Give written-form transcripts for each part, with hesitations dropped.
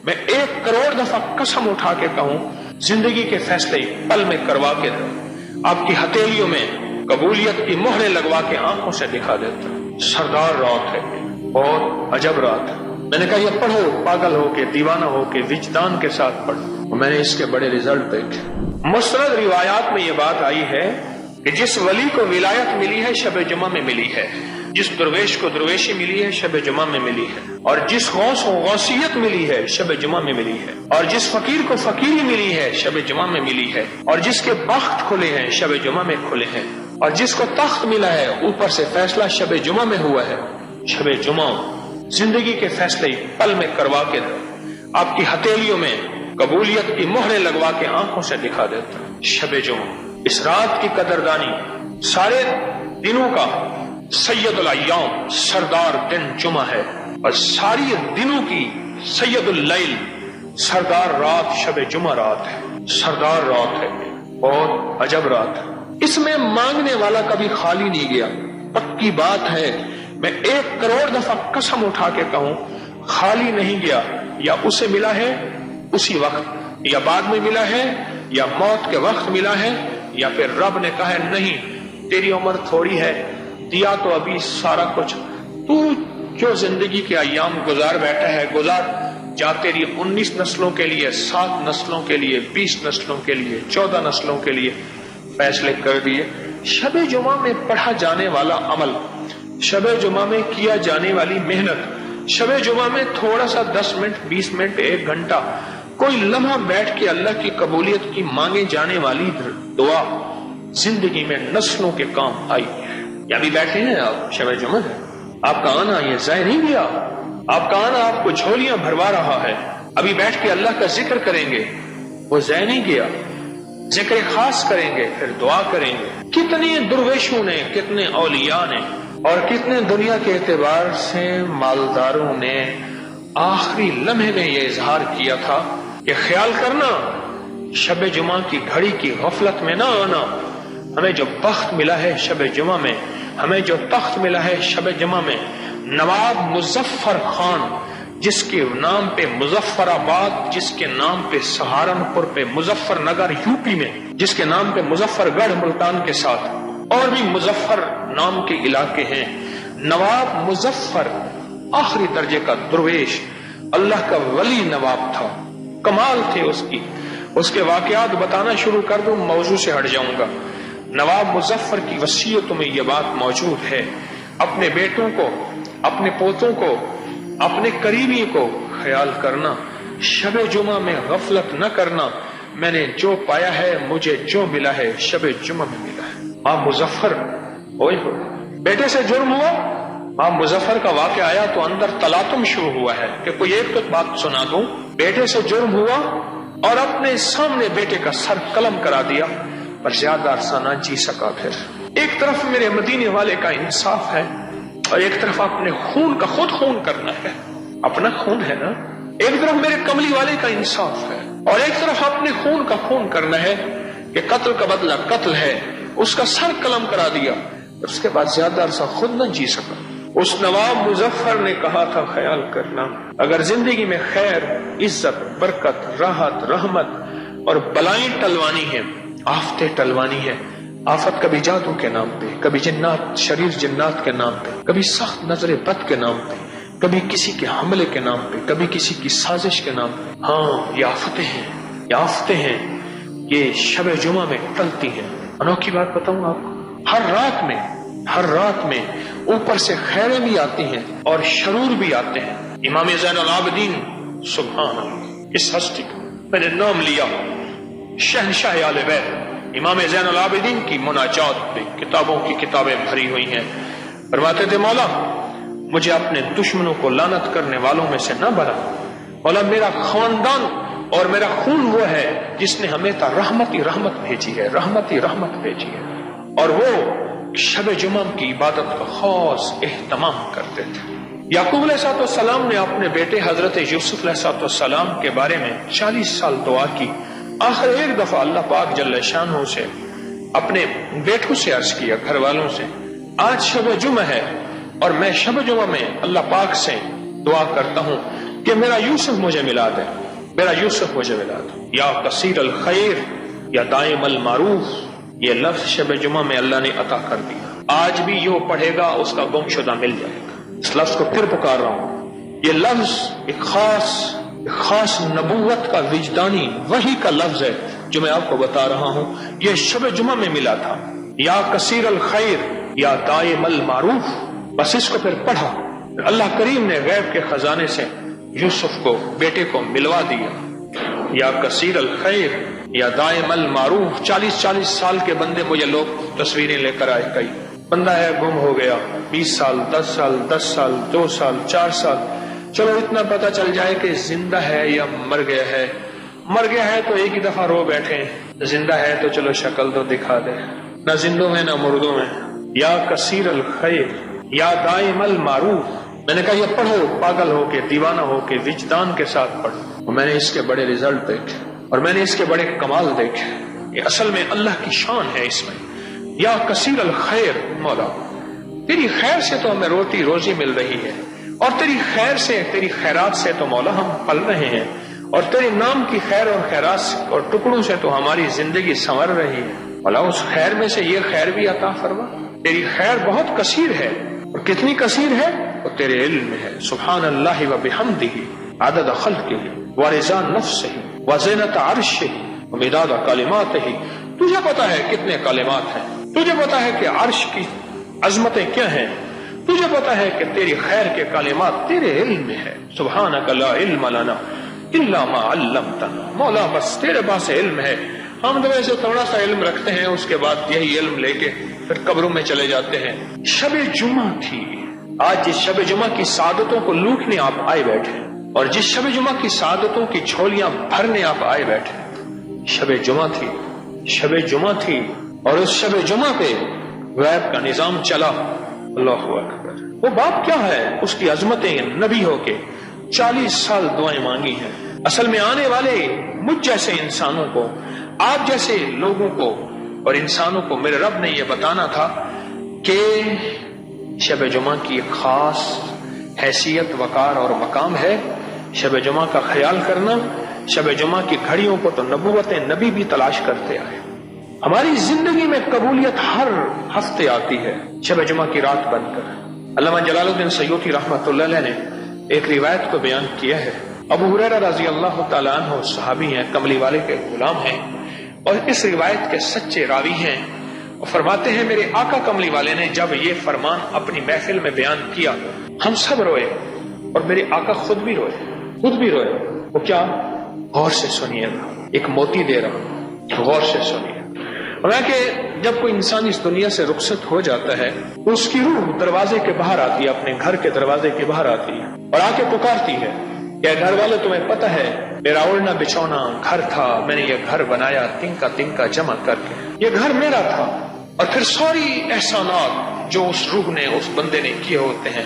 میں 1 करोड़ दफा कसम उठा के कहूं, जिंदगी के फैसले पल में करवा के आपकी हथेलियों में कबूलियत की मोहरें लगवा के आंखों से दिखा देता। सरदार रात है, बहुत अजब रात है। मैंने कहा ये पढ़ो, पागल हो के, दीवाना हो के, विजदान के साथ पढ़ो। मैंने इसके बड़े रिजल्ट देखे। मुस्नद रिवायात में ये बात आई है कि जिस वली को विलायत मिली है शब जुमा में मिली है, जिस दरवेश को दरवेशी मिली है शब जुमा में मिली है, और जिस गौस को गौसियत मिली है शब जुमा में मिली है, और जिस फकीर को फकीरी मिली है शब जुमा में मिली है, और जिसके बख्त खुले हैं शब जुमा में खुले हैं, और जिसको तख्त मिला है ऊपर से फैसला शब जुमा में हुआ है। शब जुमा जिंदगी के फैसले पल में करवा के आपकी हथेलियों में कबूलियत की मोहरें लगवा के आंखों से दिखा देता। शब जुमा, इस रात की कदरदानी सारे दिनों का सैयदुल अय्याम, सरदार दिन जुमा है, और सारी दिनों की सैयदुल लैल, सरदार रात शब जुमा रात है। सरदार रात है, बहुत अजब रात है। इसमें मांगने वाला कभी खाली नहीं गया। पक्की बात है, मैं 1 करोड़ दफा कसम उठा के कहूं, खाली नहीं गया। या उसे मिला है उसी वक्त, या बाद में मिला है, या मौत के वक्त मिला है, या फिर रब ने कहा है नहीं तेरी उम्र थोड़ी है, दिया तो अभी सारा कुछ, तू जो जिंदगी के अय्याम गुजार बैठा है गुजार जा। तेरी 19 नस्लों के लिए, 7 नस्लों के लिए, 20 नस्लों के लिए, 14 नस्लों के लिए फैसले कर दिए। शब जुमा में पढ़ा जाने वाला अमल, शब जुमा में किया जाने वाली मेहनत, शब जुमा में थोड़ा सा 10 मिनट, 20 मिनट, 1 घंटा कोई लम्हा बैठ के अल्लाह की कबूलियत की मांगे जाने वाली दुआ जिंदगी में नस्लों के काम आई है। या भी बैठे हैं आप, शब जुमा है, आपका आना ये ज़ाय नहीं गया। आपका आना आपको झोलियां भरवा रहा है। अभी बैठ के अल्लाह का जिक्र करेंगे, वो ज़ाय नहीं गया। जिक्र खास करेंगे, फिर दुआ करेंगे। कितने दुर्वेशों ने, कितने औलिया ने, और कितने दुनिया के एतबार से मालदारों ने आखिरी लम्हे में ये इजहार किया था कि ख्याल करना, शब जुमा की घड़ी की गफलत में ना आना। हमें जो बख्त मिला है शब जुमा में, हमें जो तख्त मिला है शब जुमा में, नवाब मुजफ्फर खान, जिसके नाम पे मुजफ्फराबाद, जिसके नाम पे सहारनपुर पे मुजफ्फर नगर यूपी में, जिसके नाम पे मुजफ्फरगढ़ मुल्तान के साथ और भी मुजफ्फर नाम के इलाके हैं। नवाब मुजफ्फर आखिरी दर्जे का दुर्वेश, अल्लाह का वली नवाब था, कमाल थे उसकी। उसके वाकयात बताना शुरू कर दूं, मौजू से हट जाऊंगा। नवाब मुजफ्फर की वसीयतों में यह बात मौजूद है, अपने बेटों को, अपने पोतों को, अपने करीबी को ख्याल करना, शब जुमा में गफलत न करना। मैंने जो पाया है, मुझे जो मिला है शब जुमा में मिला है। मां मुजफ्फर, ओए हो, बेटे से जुर्म हुआ, मां मुजफ्फर का वाक़या आया तो अंदर तलातुम शुरू हुआ है कि कोई एक तो बात सुना दूं। बेटे से जुर्म हुआ और अपने सामने बेटे का सर कलम करा दिया, पर ज्यादा अरसा ना जी सका। फिर एक तरफ मेरे मदीने वाले का इंसाफ है और एक तरफ अपने खून का खुद खून करना है, अपना खून है ना। एक तरफ मेरे कमली वाले का इंसाफ है और एक तरफ अपने खून का खून करना है कि कत्ल का बदला कत्ल है। उसका सर कलम करा दिया, उसके बाद ज्यादा अरसा खुद न जी सका। उस नवाब मुजफ्फर ने कहा था, ख्याल करना, अगर जिंदगी में खैर, इज्जत, बरकत, राहत, रहमत और बलाएं टलवानी है, आफतें टलवानी है, आफत कभी जादू के नाम पे, कभी जिन्नात, शरीर जिन्नात के नाम पे, कभी सख्त नजर बद के नाम पे, कभी किसी के हमले के नाम पे, कभी किसी की साजिश के नाम पे। हाँ, ये आफतें हैं, ये आफतें हैं, ये शब जुमा में टलती हैं। अनोखी बात बताऊं आपको, हर रात में ऊपर से खैरें भी आती हैं और शरूर भी आते हैं। इमाम ज़ैनुल आबिदीन, सुभान अल्लाह, इस हस्ती का मैंने नाम लिया, शहंशाह आले बैत, इमाम ज़ैनुल आबिदीन की मुनाजात पे किताबों की किताबें भरी हुई हैं। फरमाते थे, मौला मुझे अपने दुश्मनों को लानत करने वालों में से न बना। मौला मेरा खानदान और मेरा खून वो है जिसने हमें रहमत ही रहमत भेजी है, रहमत ही रहमत भेजी है। और वो शब जुमा की इबादत का खास एहतमाम करते थे। याकूब अलैहिस्सलाम ने अपने बेटे हजरत यूसुफ अलैहिस्सलाम के बारे में 40 साल दुआ की। आखिर एक दफा अल्लाह पाक जल्ल शानहू से अपने बेटों से अर्ज किया, घर वालों से, आज शब जुमा है और मैं शब जुमा में अल्लाह पाक से दुआ करता हूँ کہ میرا یوسف مجھے ملا دے، میرا یوسف مجھے ملا دے۔ یا کثیر الخیر یا دائم المعروف، یہ لفظ شب جمعہ میں اللہ نے عطا کر دیا۔ آج بھی جو پڑھے گا اس کا گم شدہ مل جائے گا۔ اس لفظ کو پھر پکار رہا ہوں، یہ لفظ ایک خاص نبوت کا وجدانی وحی کا لفظ ہے جو میں آپ کو بتا رہا ہوں، یہ شب جمعہ میں ملا تھا۔ یا کثیر الخیر یا دائم المعروف، بس اس کو پھر پڑھا، اللہ کریم نے غیب کے خزانے سے یوسف کو، بیٹے کو ملوا دیا۔ یا کثیر الخیر یا دائم المعروف، 40 سال کے بندے مجھے لوگ تصویریں لے کر آئے، کئی بندہ ہے گم ہو گیا، 20 سال 10 سال 2 سال 4 سال، چلو اتنا پتہ چل جائے کہ زندہ ہے یا مر گیا ہے۔ مر گیا ہے تو ایک ہی دفعہ رو بیٹھے، زندہ ہے تو چلو شکل تو دکھا دے، نہ زندوں میں نہ مردوں میں۔ یا کثیر الخیر یا دائم المعروف، میں نے کہا یہ پڑھو پاگل ہو کے، دیوانہ ہو کے، وجدان کے ساتھ پڑھو۔ اور میں نے اس کے بڑے رزلٹ دیکھے اور میں نے اس کے بڑے کمال دیکھے، یہ اصل میں اللہ کی شان ہے اس میں۔ یا کثیر الخیر، مولا تیری خیر سے تو ہمیں روٹی روزی مل رہی ہے، اور تیری خیر سے، تیری خیرات سے تو مولا ہم پل رہے ہیں، اور تیرے نام کی خیر اور خیرات اور ٹکڑوں سے تو ہماری زندگی سنور رہی ہے۔ مولا اس خیر میں سے یہ خیر بھی عطا فرما، تیری خیر بہت کثیر ہے، اور کتنی کثیر ہے وہ تیرے علم میں ہے۔ سبحان اللہ و بحمدہ عدد خلقہ ورضا نفسہ وزینت عرشہ ومداد کلماتہ۔ تجھے پتا ہے کتنے کلمات ہیں، تجھے پتا ہے کہ عرش کی عظمتیں کیا ہیں، تجھے پتا ہے کہ تیری خیر کے کلمات تیرے علم میں ہے۔ سبحانک لا علم لنا الا ما علمتنا، مولا بس تیرے پاس علم ہے، ہم تو ویسے تھوڑا سا علم رکھتے ہیں، اس کے بعد یہی علم لے کے پھر قبروں میں چلے جاتے ہیں۔ شب جمعہ تھی، آج جس شب جمعہ کی سعادتوں کو لوٹنے آپ آئے بیٹھے، اور جس شب جمعہ کی سعادتوں کی جھولیاں بھرنے آپ آئے بیٹھے، شب جمعہ تھی، شب جمعہ تھی، اور اس شب جمعہ پہ غیب کا نظام چلا۔ اللہ اکبر، وہ باپ کیا ہے، اس کی عظمتیں نبی ہو کے 40 سال دعائیں مانگی ہیں۔ اصل میں آنے والے مجھ جیسے انسانوں کو، آپ جیسے لوگوں کو اور انسانوں کو میرے رب نے یہ بتانا تھا کہ شب جمعہ کی ایک خاص حیثیت، وقار اور مقام ہے۔ شب جمعہ کا خیال کرنا، شب جمعہ کی گھڑیوں کو تو نبوت نبی بھی تلاش کرتے آئے۔ ہماری زندگی میں قبولیت ہر ہفتے آتی ہے شب جمعہ کی رات بن کر۔ علامہ جلال الدین سیوطی رحمۃ اللہ علیہ نے ایک روایت کو بیان کیا ہے۔ ابو ہریرہ رضی اللہ تعالیٰ عنہ صحابی ہیں، کملی والے کے غلام ہیں، اور اس روایت کے سچے راوی ہیں، اور فرماتے ہیں میرے آقا کملی والے نے جب یہ فرمان اپنی محفل میں بیان کیا، ہم سب روئے، اور میرے آقا خود بھی روئے۔ وہ کیا؟ غور سے سنیے گا، ایک موتی دے رہا ہوں، غور سے سنیے۔ اور کہ جب کوئی انسان اس دنیا سے رخصت ہو جاتا ہے تو اس کی روح دروازے کے باہر آتی ہے، اپنے گھر کے دروازے کے باہر آتی ہے، اور آ کے پکارتی ہے کہ گھر والے تمہیں پتہ ہے میرا اوڑھنا بچھونا گھر تھا، میں نے یہ گھر بنایا تنکا جمع کر کے، یہ گھر میرا تھا۔ اور پھر ساری احسانات جو اس روح نے، اس بندے نے کیے ہوتے ہیں،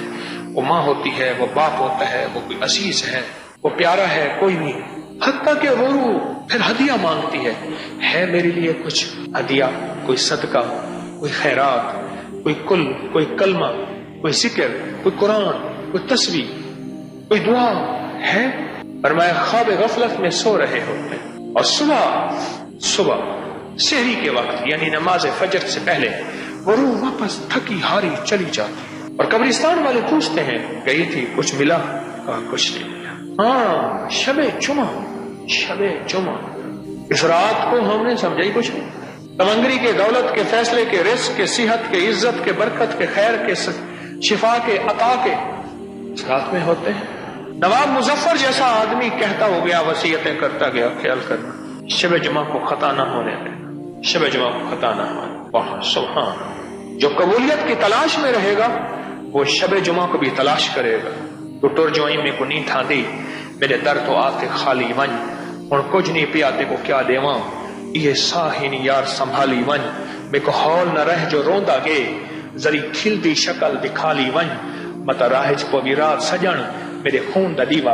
وہ ماں ہوتی ہے، وہ باپ ہوتا ہے، وہ کوئی عزیز ہے، وہ پیارا ہے، کوئی نہیں، حتیٰ کہ وہ روح پھر ہدیہ مانگتی ہے میرے لیے کچھ ہدیہ، کوئی صدقہ، کوئی خیرات، کوئی کلمہ، کوئی ذکر، کوئی قرآن، کوئی تسبیح، کوئی دعا ہے۔ اور میں خواب غفلت میں سو رہے ہوتے ہیں، اور صبح سحری کے وقت یعنی نماز فجر سے پہلے وہ روح واپس تھکی ہاری چلی جاتی ہے، اور قبرستان والے پوچھتے ہیں گئی تھی، کچھ ملا؟ کہا کچھ نہیں ملا۔ ہاں، شب جمعہ، اس رات کو ہم نے سمجھا ہی کچھ نہیں۔ تمنگری کے، دولت کے، فیصلے کے، رزق کے، صحت کے، عزت کے، برکت کے، خیر کے، شفا کے، عطا کے اس رات میں ہوتے ہیں۔ نواب مظفر جیسا آدمی کہتا ہو گیا، وصیتیں کرتا گیا، خیال کرنا شب جمعہ کو خطا نہ ہونے دینا، شب جمعہ کو خطا نہ ہونے۔ سبحان، جو قبولیت کی تلاش میں رہے گا وہ شب جمعہ کو بھی تلاش کرے گا۔ تو ٹر جوئی میں کو نہیں تھا دی، میرے در تو آتے خالی ون، اور کچھ نہیں پیاتے کو کیا دیواں، یہ ساہین یار سنبھالی ون، میں کو ہول نہ رہ جو روندا گے، ذری کھل دی شکل دکھالی ون، متا راہج کو ویرات سجن، میرے خون دا دیوا